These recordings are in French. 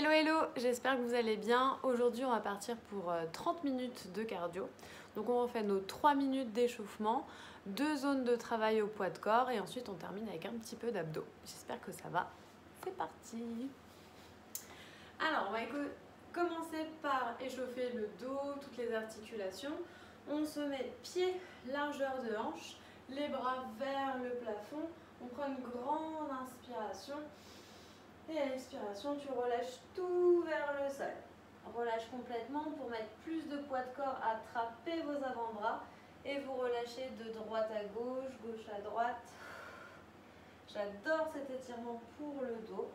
Hello hello, j'espère que vous allez bien. Aujourd'hui on va partir pour 30 minutes de cardio. Donc on refait nos 3 minutes d'échauffement, 2 zones de travail au poids de corps et ensuite on termine avec un petit peu d'abdos. J'espère que ça va. C'est parti. Alors on va commencer par échauffer le dos, toutes les articulations. On se met pied, largeur de hanche, les bras vers le plafond. On prend une grande inspiration. Et à l'expiration, tu relâches tout vers le sol. Relâche complètement pour mettre plus de poids de corps. Attrapez vos avant-bras et vous relâchez de droite à gauche, gauche à droite. J'adore cet étirement pour le dos.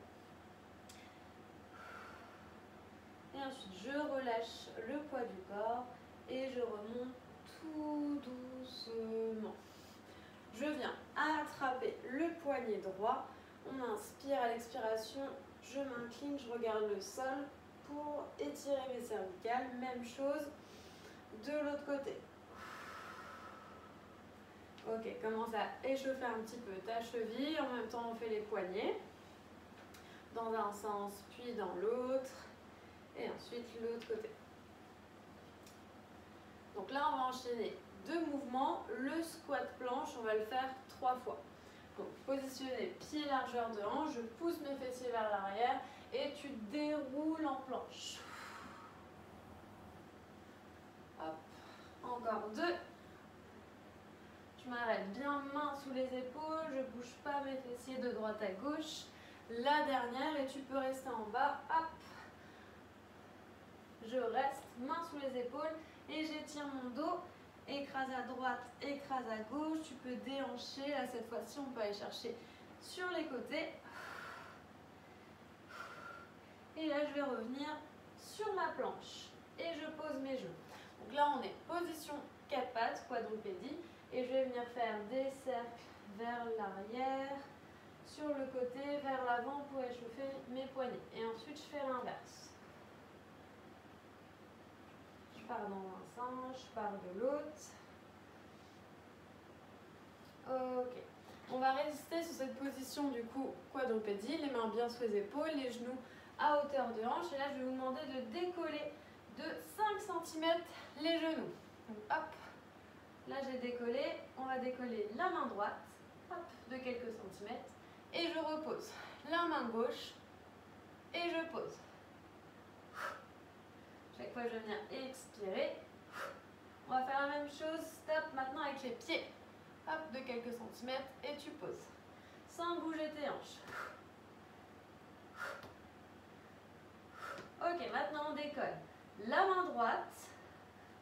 Et ensuite, je relâche le poids du corps et je remonte tout doucement. Je viens attraper le poignet droit. On inspire à l'expiration, je m'incline, je regarde le sol pour étirer mes cervicales. Même chose de l'autre côté. Ok, commence à échauffer un petit peu ta cheville. En même temps, on fait les poignets. Dans un sens, puis dans l'autre. Et ensuite, l'autre côté. Donc là, on va enchaîner 2 mouvements. Le squat planche, on va le faire 3 fois. Donc, positionner pied largeur de hanche, je pousse mes fessiers vers l'arrière et tu déroules en planche. Hop. Encore 2. Je m'arrête bien, main sous les épaules, je ne bouge pas mes fessiers de droite à gauche. La dernière et tu peux rester en bas. Hop. Je reste, main sous les épaules et j'étire mon dos. Écrase à droite, écrase à gauche. Tu peux déhancher. Là, cette fois-ci, on peut aller chercher sur les côtés. Et là, je vais revenir sur ma planche. Et je pose mes genoux. Donc là, on est position 4 pattes, quadrupédie. Et je vais venir faire des cercles vers l'arrière, sur le côté, vers l'avant pour échauffer mes poignets. Et ensuite, je fais l'inverse. Je pars dans un sens, je pars de l'autre. Ok. On va résister sur cette position du coup quadrupédie, les mains bien sous les épaules, les genoux à hauteur de hanche. Et là, je vais vous demander de décoller de 5 cm les genoux. Donc, hop, là j'ai décollé. On va décoller la main droite, hop, de quelques centimètres. Et je repose la main gauche et je pose. Chaque fois, je vais venir expirer. On va faire la même chose, stop, maintenant avec les pieds. Hop, de quelques centimètres et tu poses. Sans bouger tes hanches. Ok, maintenant on décolle. La main droite,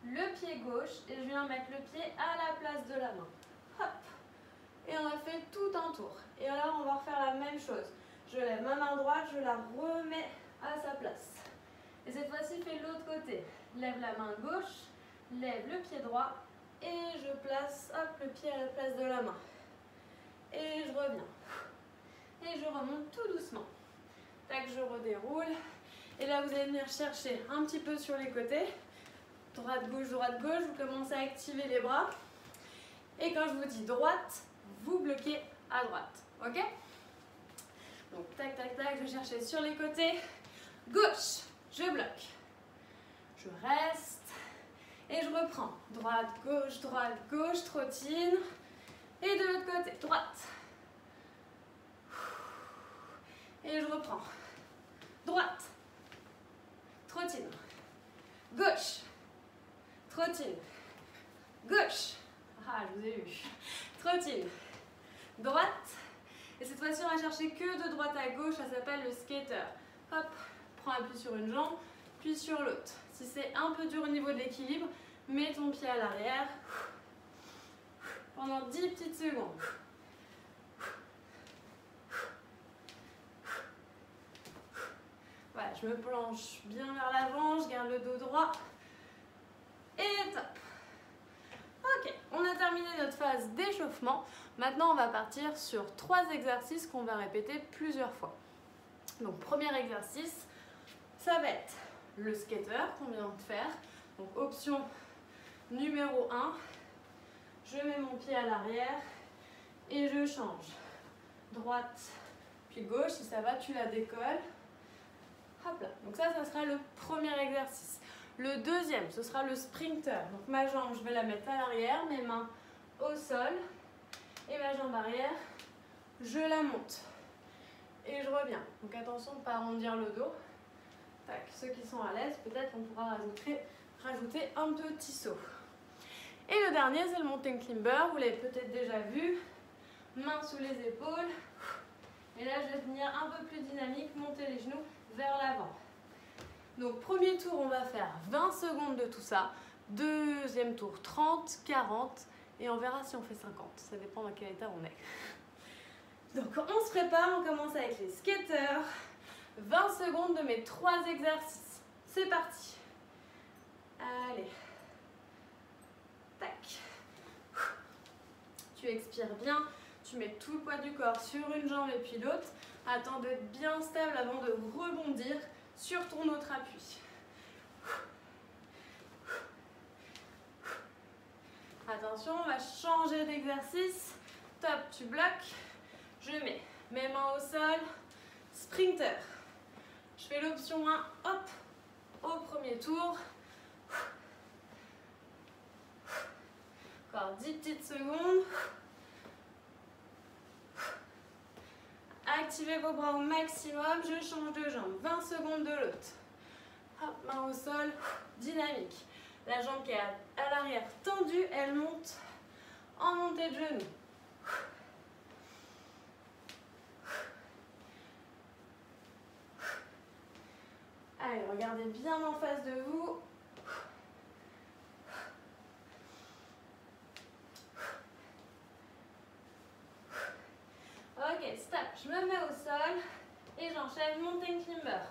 le pied gauche et je viens mettre le pied à la place de la main. Hop. Et on a fait tout un tour. Et alors on va refaire la même chose. Je lève ma main droite, je la remets à sa place. Et cette fois-ci, fais l'autre côté. Lève la main gauche, lève le pied droit et je place hop, le pied à la place de la main. Et je reviens. Et je remonte tout doucement. Tac, je redéroule. Et là, vous allez venir chercher un petit peu sur les côtés. Droite, gauche, vous commencez à activer les bras. Et quand je vous dis droite, vous bloquez à droite. Ok? Donc, tac, tac, tac, je vais chercher sur les côtés. Gauche, je bloque. Je reste. Et je reprends. Droite, gauche, trottine. Et de l'autre côté, droite. Et je reprends. Droite. Trottine. Gauche. Trottine. Gauche. Ah, je vous ai eu. Trottine. Droite. Et cette fois-ci, on va chercher que de droite à gauche. Ça s'appelle le skater. Hop. Prends appui sur une jambe, puis sur l'autre. Si c'est un peu dur au niveau de l'équilibre, mets ton pied à l'arrière pendant 10 petites secondes. Voilà, je me planche bien vers l'avant, je garde le dos droit. Et top. Ok, on a terminé notre phase d'échauffement. Maintenant, on va partir sur 3 exercices qu'on va répéter plusieurs fois. Donc, premier exercice, ça va être le skater qu'on vient de faire. Donc, option numéro 1, je mets mon pied à l'arrière et je change. Droite, puis gauche, si ça va, tu la décolles. Hop là. Donc ça sera le premier exercice. Le deuxième, ce sera le sprinter. Donc ma jambe, je vais la mettre à l'arrière, mes mains au sol. Et ma jambe arrière, je la monte. Et je reviens. Donc attention de ne pas arrondir le dos. Tac. Ceux qui sont à l'aise, peut-être on pourra rajouter un petit saut. Et le dernier, c'est le mountain climber. Vous l'avez peut-être déjà vu. Mains sous les épaules. Et là, je vais venir un peu plus dynamique, monter les genoux vers l'avant. Donc premier tour, on va faire 20 secondes de tout ça. Deuxième tour, 30, 40. Et on verra si on fait 50. Ça dépend dans quel état on est. Donc on se prépare, on commence avec les skaters. 20 secondes de mes 3 exercices. C'est parti. Allez. Tac. Tu expires bien. Tu mets tout le poids du corps sur une jambe et puis l'autre. Attends d'être bien stable avant de rebondir sur ton autre appui. Attention, on va changer d'exercice. Top, tu bloques. Je mets mes mains au sol. Sprinter. Je fais l'option 1, hop, au premier tour. Encore 10 petites secondes. Activez vos bras au maximum. Je change de jambe. 20 secondes de l'autre. Hop, main au sol. Dynamique. La jambe qui est à l'arrière tendue, elle monte en montée de genou. Allez, regardez bien en face de vous. Ok, stop. Je me mets au sol et j'enchaîne mountain climber.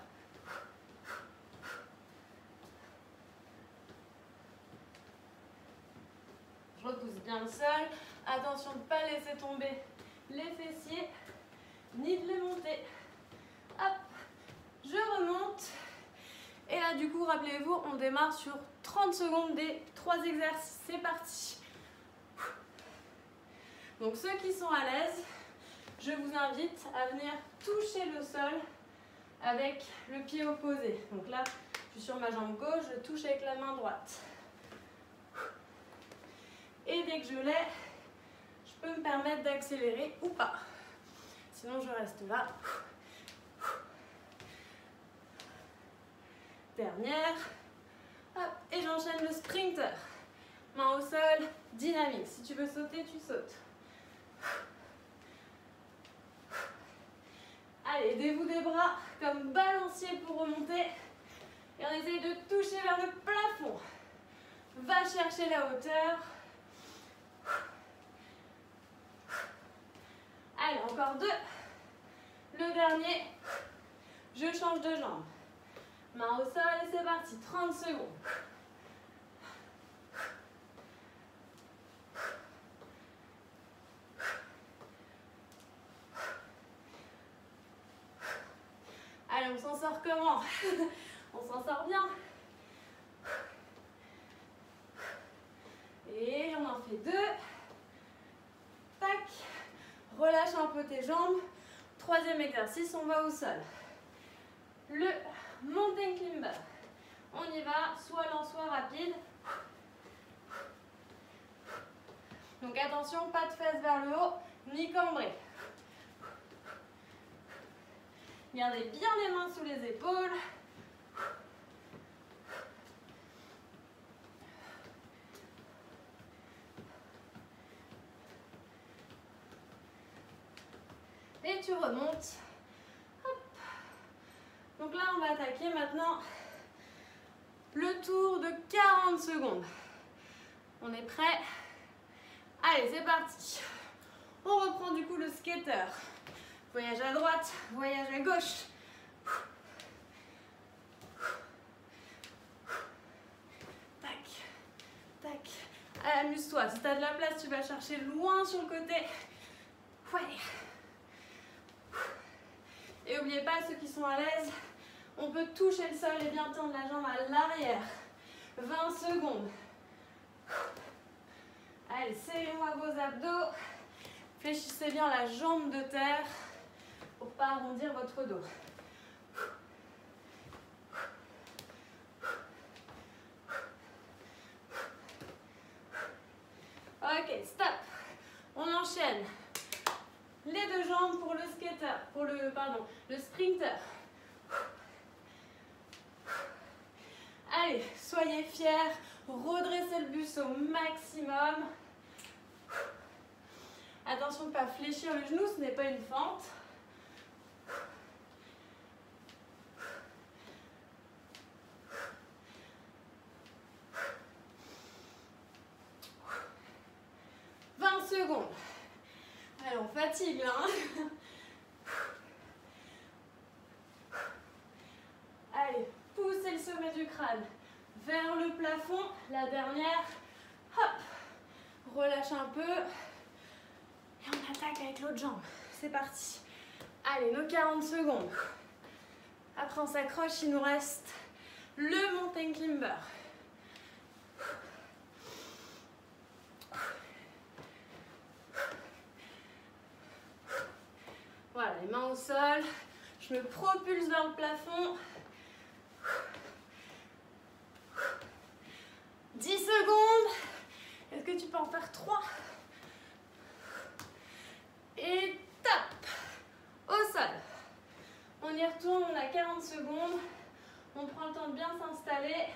Je repousse bien le sol. Attention de ne pas laisser tomber les fessiers, ni de les monter. Hop, je remonte. Et là, du coup, rappelez-vous, on démarre sur 30 secondes des 3 exercices. C'est parti. Donc, ceux qui sont à l'aise, je vous invite à venir toucher le sol avec le pied opposé. Donc là, je suis sur ma jambe gauche, je touche avec la main droite. Et dès que je l'ai, je peux me permettre d'accélérer ou pas. Sinon, je reste là. Dernière. Hop, et j'enchaîne le sprinter. Main au sol, dynamique. Si tu veux sauter, tu sautes. Allez, aidez-vous des bras comme balancier pour remonter. Et on essaye de toucher vers le plafond. Va chercher la hauteur. Allez, encore 2. Le dernier. Je change de jambe. Main au sol et c'est parti. 30 secondes. Allez, on s'en sort comment? On s'en sort bien. Et on en fait 2. Tac. Relâche un peu tes jambes. Troisième exercice, on va au sol. Le mountain climber. On y va, soit lent, soit rapide. Donc attention, pas de fesses vers le haut, ni cambré. Gardez bien les mains sous les épaules. Et tu remontes. Hop. Donc là, on va attaquer maintenant le tour de 40 secondes. On est prêt? Allez, c'est parti. On reprend du coup le skater. Voyage à droite, voyage à gauche. Tac, tac. Allez, amuse-toi. Si tu as de la place, tu vas chercher loin sur le côté. Ouais. Et n'oubliez pas, ceux qui sont à l'aise, on peut toucher le sol et bien tendre la jambe à l'arrière. 20 secondes. Allez, serrez-moi vos abdos. Fléchissez bien la jambe de terre pour ne pas arrondir votre dos. le sprinter. Allez, soyez fiers, redressez le buste au maximum. Attention de ne pas fléchir le genou, ce n'est pas une fente. Secondes. Allez, on fatigue là. Hein. Allez, poussez le sommet du crâne vers le plafond. La dernière. Hop. Relâche un peu. Et on attaque avec l'autre jambe. C'est parti. Allez, nos 40 secondes. Après, on s'accroche. Il nous reste le mountain climber. Voilà, les mains au sol, je me propulse vers le plafond. 10 secondes. Est-ce que tu peux en faire 3? Et top. Au sol. On y retourne, on a 40 secondes. On prend le temps de bien s'installer.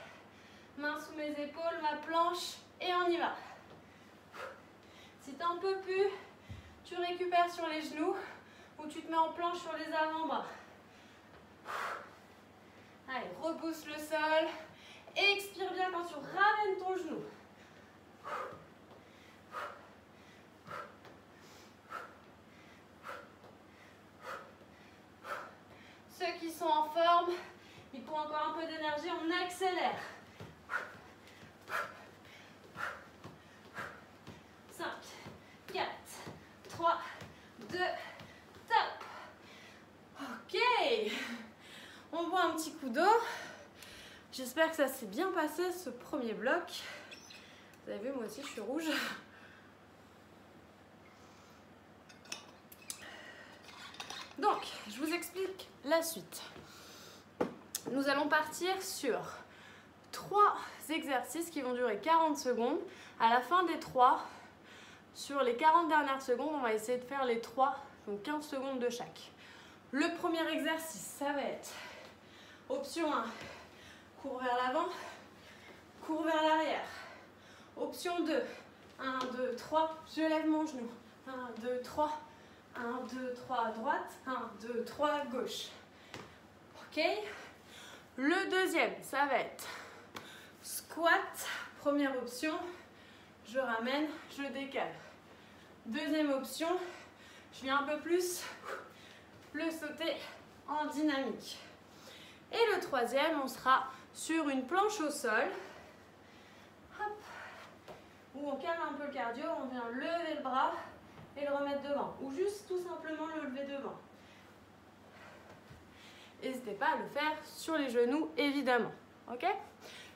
Mains sous mes épaules, ma planche, et on y va. Si tu n'en peux plus, tu récupères sur les genoux. Ou tu te mets en planche sur les avant-bras. Allez, repousse le sol. Expire bien quand tu ramènes ton genou. Ceux qui sont en forme, il faut encore un peu d'énergie, on accélère. 5, 4, 3, 2, top. Ok, on boit un petit coup d'eau. J'espère que ça s'est bien passé ce premier bloc. Vous avez vu, moi aussi je suis rouge. Donc, je vous explique la suite. Nous allons partir sur 3 exercices qui vont durer 40 secondes. À la fin des 3, sur les 40 dernières secondes, on va essayer de faire les 3, donc 15 secondes de chaque. Le premier exercice, ça va être option 1, cours vers l'avant, cours vers l'arrière. Option 2, 1, 2, 3, je lève mon genou. 1, 2, 3, 1, 2, 3 à droite, 1, 2, 3 à gauche. Ok. Le deuxième, ça va être squat. Première option, je ramène, je décale. Deuxième option, je viens un peu plus le sauter en dynamique. Et le troisième, on sera sur une planche au sol. Hop. Où on calme un peu le cardio, on vient lever le bras et le remettre devant. Ou juste tout simplement le lever devant. N'hésitez pas à le faire sur les genoux, évidemment. Ok?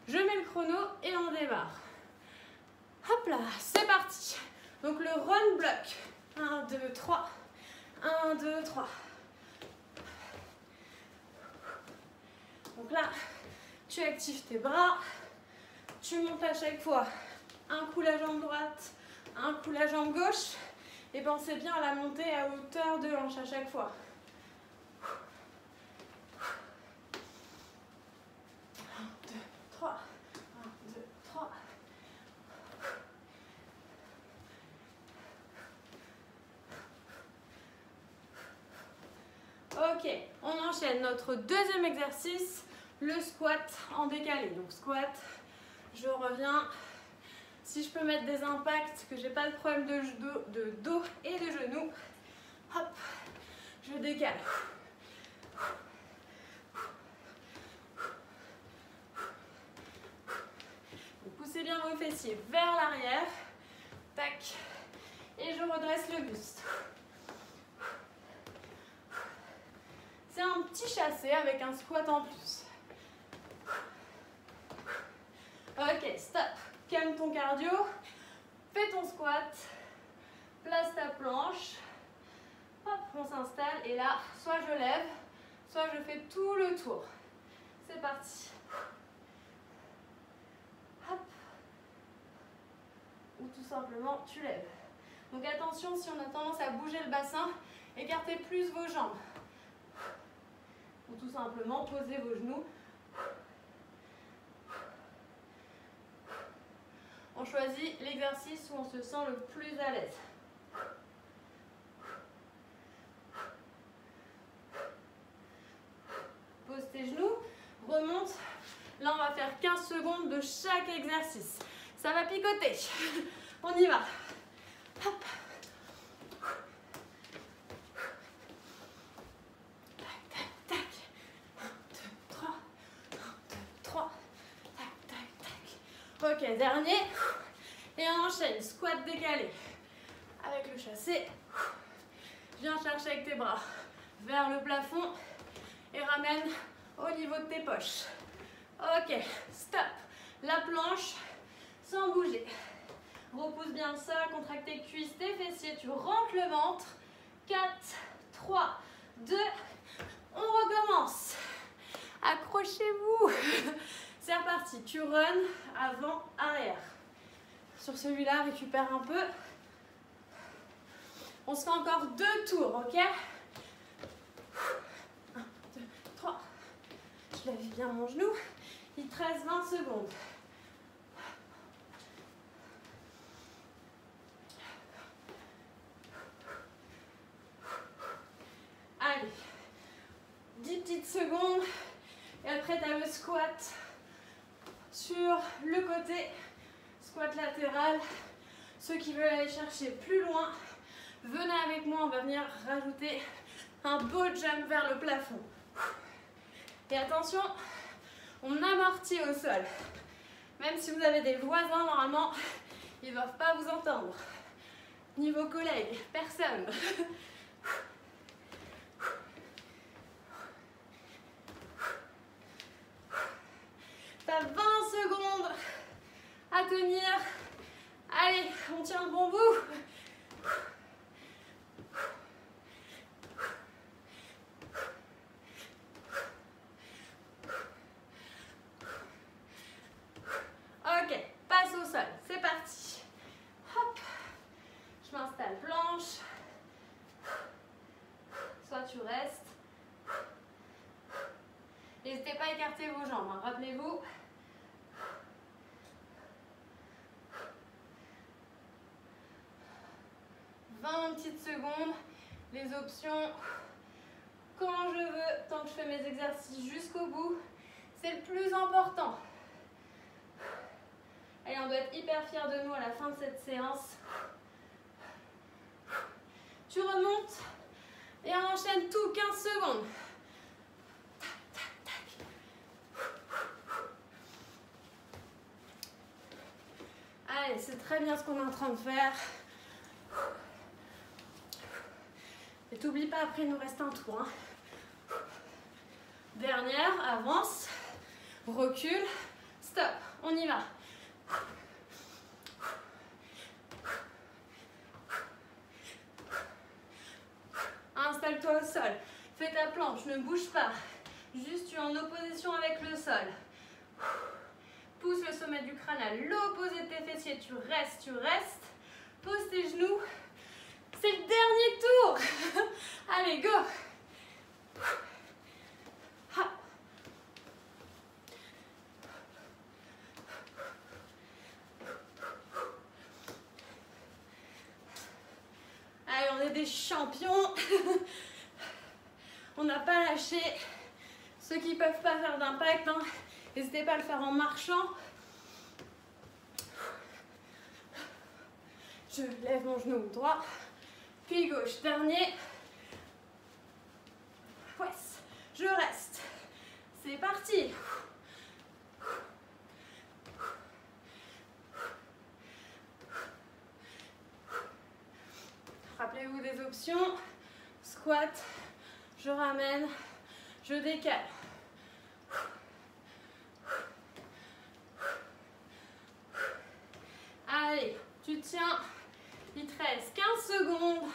Je mets le chrono et on démarre. Hop là, c'est parti. Donc le run block. 1, 2, 3. 1, 2, 3. Donc là, tu actives tes bras. Tu montes à chaque fois. Un coup la jambe droite, un coup la jambe gauche. Et pensez bien à la montée à hauteur de hanche à chaque fois. 1, 2, 3. 1, 2, 3. Ok, on enchaîne notre deuxième exercice, le squat en décalé. Donc squat, je reviens. Si je peux mettre des impacts, que j'ai pas de problème de dos et de genoux, hop, je décale. Vous poussez bien vos fessiers vers l'arrière, tac, et je redresse le buste. C'est un petit chassé avec un squat en plus. Ok, stop. Calme ton cardio. Fais ton squat. Place ta planche. Hop, on s'installe. Et là, soit je lève, soit je fais tout le tour. C'est parti. Hop. Ou tout simplement, tu lèves. Donc attention, si on a tendance à bouger le bassin, écartez plus vos jambes. ou tout simplement posez vos genoux. On choisit l'exercice où on se sent le plus à l'aise. Pose tes genoux, remonte. Là, on va faire 15 secondes de chaque exercice. Ça va picoter. On y va. Hop. Tac, tac, tac. 1, 2, 3. 1, 2, 3. Tac, tac, tac. Ok, dernier. Et on enchaîne. Squat décalé. Avec le chassé. Viens chercher avec tes bras vers le plafond. Et ramène au niveau de tes poches. Ok, stop. La planche sans bouger. Repousse bien le sol, contracte tes cuisses, tes fessiers, tu rentres le ventre. 4, 3, 2, on recommence. Accrochez-vous. C'est reparti. Tu runs avant, arrière. Sur celui-là, récupère un peu. On se fait encore 2 tours, ok? 1, 2, 3. Je lève bien mon genou. Il te reste 20 secondes. Allez. 10 petites secondes. Et après, tu as le squat sur le côté. Squat latéral. Ceux qui veulent aller chercher plus loin, venez avec moi. On va venir rajouter un beau jump vers le plafond. Et attention, on amortit au sol. Même si vous avez des voisins, normalement, ils ne doivent pas vous entendre. Niveau collègue, personne. T'as 20 secondes à tenir. Allez, on tient le bon bout. Ok, passe au sol, c'est parti. Hop, je m'installe planche. Soit tu restes. N'hésitez pas à écarter vos jambes, hein. Rappelez-vous. Petites secondes, les options quand je veux, tant que je fais mes exercices jusqu'au bout, c'est le plus important. Allez, on doit être hyper fiers de nous à la fin de cette séance. Tu remontes et on enchaîne tout 15 secondes. Tac, tac, tac. Allez, c'est très bien ce qu'on est en train de faire. Et t'oublie pas, après il nous reste un tour. Hein. Dernière, avance, recule, stop, on y va. Installe-toi au sol, fais ta planche, ne bouge pas. Juste tu es en opposition avec le sol. Pousse le sommet du crâne à l'opposé de tes fessiers, tu restes. Pose tes genoux. C'est le dernier tour. Allez, go. Allez, on est des champions. On n'a pas lâché. Ceux qui ne peuvent pas faire d'impact, hein, n'hésitez pas à le faire en marchant. Je lève mon genou droit. Puis gauche, dernier. Presse. Je reste. C'est parti. Rappelez-vous des options. Squat. Je ramène. Je décale. Allez, tu tiens. Il te reste 15 secondes.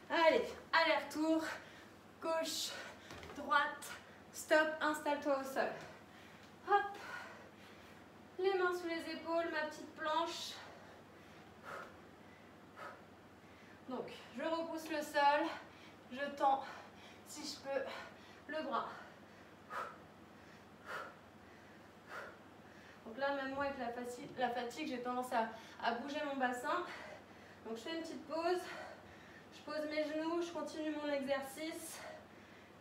Allez, aller-retour. Gauche, droite, stop, installe-toi au sol. Hop. Les mains sous les épaules, ma petite planche. Donc, je repousse le sol, je tends, si je peux, le bras. Donc là, même moi, avec la fatigue, j'ai tendance à bouger mon bassin. Donc, je fais une petite pause, je pose mes genoux, je continue mon exercice.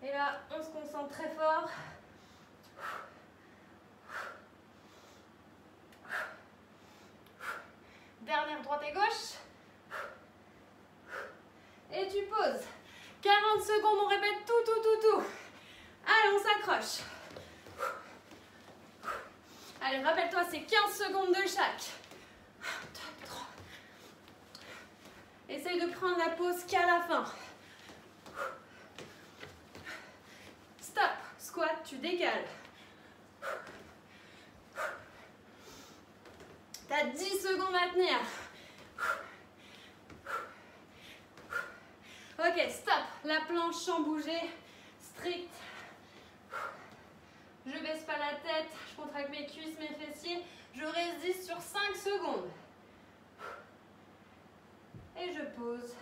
Et là, on se concentre très fort. Dernière droite et gauche. Et tu poses. 40 secondes, on répète tout. Allez, on s'accroche. Allez, rappelle-toi, c'est 15 secondes de chaque. 2, 3. Essaye de prendre la pause qu'à la fin. Stop. Squat, tu décales. Tu as 10 secondes à tenir. Ok, stop. La planche sans bouger. Strict. Je baisse pas la tête. Je contracte mes cuisses, mes fessiers. Je résiste sur 5 secondes. Et je pose.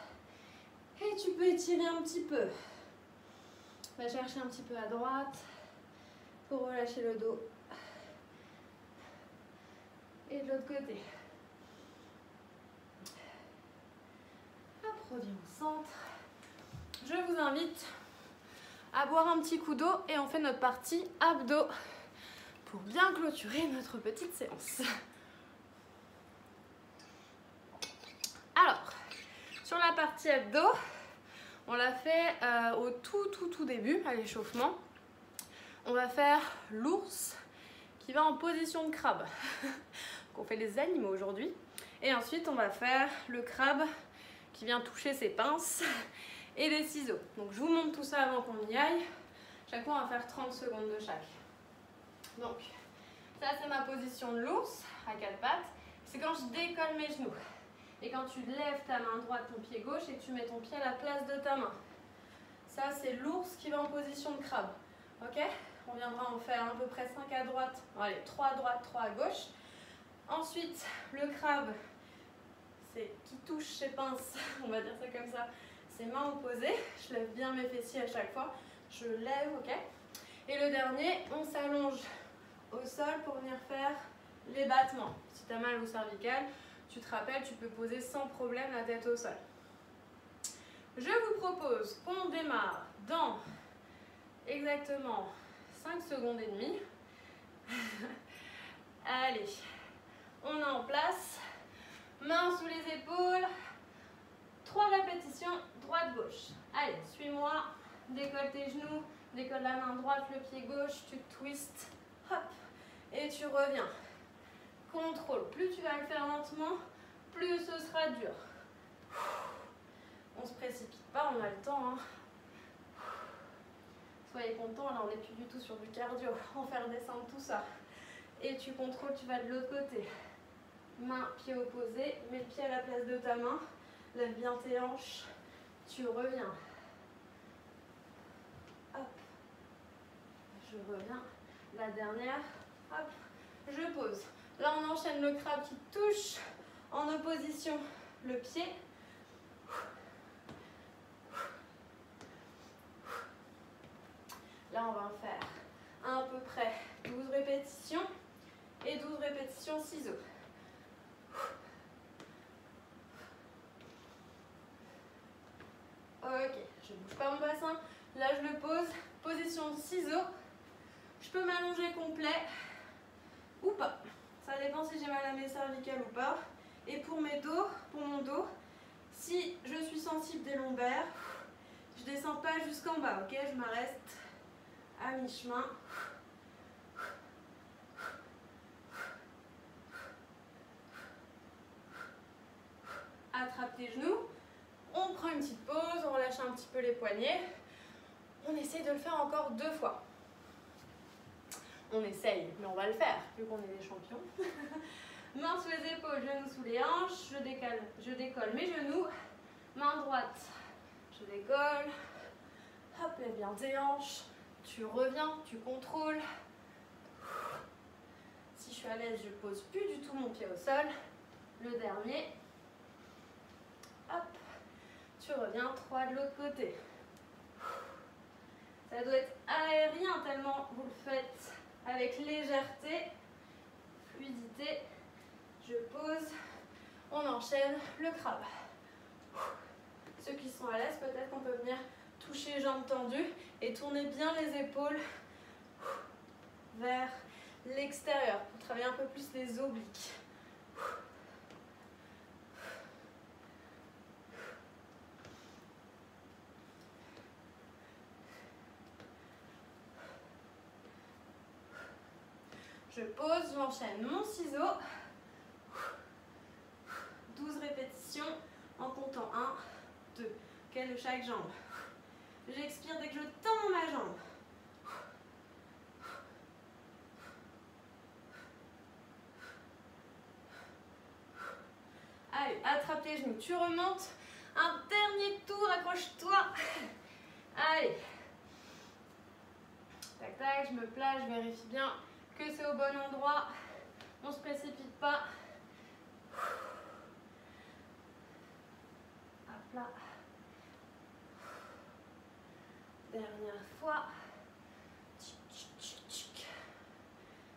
Et tu peux étirer un petit peu. On va chercher un petit peu à droite pour relâcher le dos. Et de l'autre côté. Hop, reviens au centre. Je vous invite à boire un petit coup d'eau et on fait notre partie abdos pour bien clôturer notre petite séance. Alors, sur la partie abdos, on l'a fait au tout début, à l'échauffement. On va faire l'ours qui va en position de crabe. Donc on fait les animaux aujourd'hui. Et ensuite, on va faire le crabe qui vient toucher ses pinces et les ciseaux. Donc je vous montre tout ça avant qu'on y aille. Chaque fois, on va faire 30 secondes de chaque. Donc, ça c'est ma position de l'ours à 4 pattes. C'est quand je décolle mes genoux. Et quand tu lèves ta main droite, ton pied gauche, et que tu mets ton pied à la place de ta main. Ça, c'est l'ours qui va en position de crabe. Ok? On viendra en faire à peu près 5 à droite. Bon, allez, 3 à droite, 3 à gauche. Ensuite, le crabe, c'est qui touche ses pinces, on va dire ça comme ça, ses mains opposées. Je lève bien mes fessiers à chaque fois. Je lève, ok? Et le dernier, on s'allonge au sol pour venir faire les battements. Si tu as mal au cervical, tu te rappelles, tu peux poser sans problème la tête au sol. Je vous propose qu'on démarre dans exactement 5 secondes et demie. Allez, on est en place. Mains sous les épaules. 3 répétitions, droite-gauche. Allez, suis-moi. Décolle tes genoux. Décolle la main droite, le pied gauche. Tu twistes. Hop. Et tu reviens. Contrôle. Plus tu vas le faire lentement, plus ce sera dur. On ne se précipite pas, on a le temps. Hein. Soyez contents, là on n'est plus du tout sur du cardio. On va faire descendre tout ça. Et tu contrôles, tu vas de l'autre côté. Main, pied opposé, mets le pied à la place de ta main. Lève bien tes hanches. Tu reviens. Hop. Je reviens. La dernière. Hop. Je pose. Là, on enchaîne le crabe qui touche en opposition le pied. Là, on va en faire à peu près 12 répétitions et 12 répétitions ciseaux. Ok, je ne bouge pas mon bassin. Là, je le pose. Position ciseaux. Je peux m'allonger complet ou pas. Ça dépend si j'ai mal à mes cervicales ou pas. Et pour mon dos, si je suis sensible des lombaires, je ne descends pas jusqu'en bas, ok? Je m'arrête à mi-chemin. Attrape tes genoux. On prend une petite pause, on relâche un petit peu les poignets. On essaye de le faire encore 2 fois. On essaye, mais on va le faire, vu qu'on est des champions. Mains sous les épaules, genoux sous les hanches. Je décolle mes genoux. Main droite, je décolle. Hop, lève bien tes hanches. Tu reviens, tu contrôles. Si je suis à l'aise, je pose plus du tout mon pied au sol. Le dernier. Hop. bien 3 de l'autre côté. Ça doit être aérien tellement vous le faites avec légèreté, fluidité. Je pose, on enchaîne le crabe. Ceux qui sont à l'aise, peut-être qu'on peut venir toucher les jambes tendues et tourner bien les épaules vers l'extérieur pour travailler un peu plus les obliques. Je pose, j'enchaîne mon ciseau. 12 répétitions en comptant 1, 2. Ok, de chaque jambe. J'expire dès que je tends ma jambe. Allez, attrape les genoux. Tu remontes. Un dernier tour, accroche-toi. Allez. Tac, tac, je me place, je vérifie bien que c'est au bon endroit. On ne se précipite pas. Hop là. Dernière fois.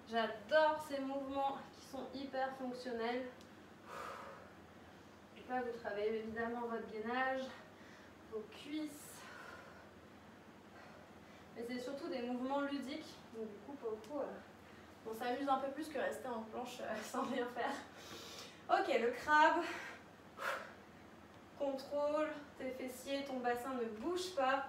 J'adore ces mouvements qui sont hyper fonctionnels. Là, vous travaillez évidemment votre gainage, vos cuisses. Mais c'est surtout des mouvements ludiques. Donc du coup, pour le coup, on s'amuse un peu plus que rester en planche sans rien faire. Ok, le crabe. Contrôle tes fessiers, ton bassin ne bouge pas.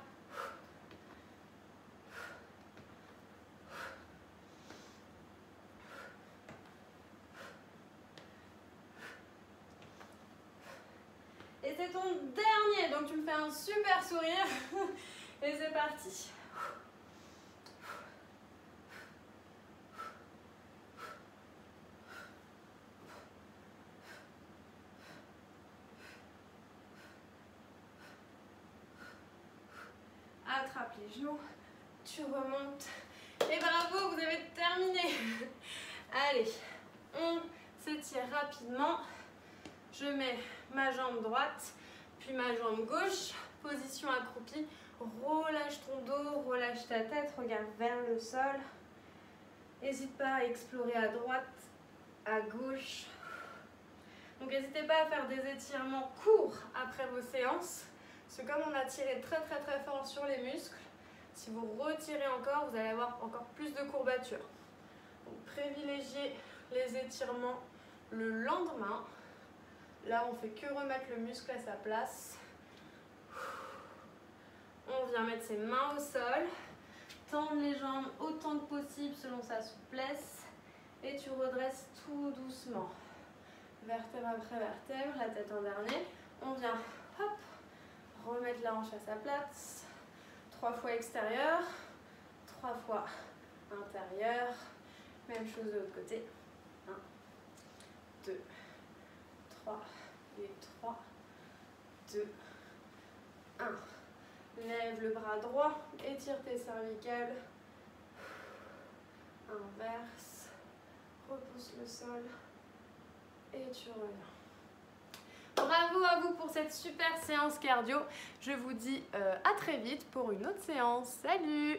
Et c'est ton dernier, donc tu me fais un super sourire. Et c'est parti. Attrape les genoux, tu remontes. Et bravo, vous avez terminé. Allez, on s'étire rapidement. Je mets ma jambe droite, puis ma jambe gauche. Position accroupie. Relâche ton dos, relâche ta tête, regarde vers le sol. N'hésite pas à explorer à droite, à gauche. Donc n'hésitez pas à faire des étirements courts après vos séances. Parce que comme on a tiré très fort sur les muscles, si vous retirez encore, vous allez avoir encore plus de courbatures. Donc privilégiez les étirements le lendemain. Là, on fait que remettre le muscle à sa place. On vient mettre ses mains au sol, tendre les jambes autant que possible selon sa souplesse et tu redresses tout doucement. Vertèbre après vertèbre, la tête en dernier. On vient, hop, remettre la hanche à sa place. 3 fois extérieur, 3 fois intérieur. Même chose de l'autre côté. 1, 2, 3 et 3, 2, 1. Lève le bras droit, étire tes cervicales. Inverse, repousse le sol et tu reviens. Bravo à vous pour cette super séance cardio. Je vous dis à très vite pour une autre séance. Salut!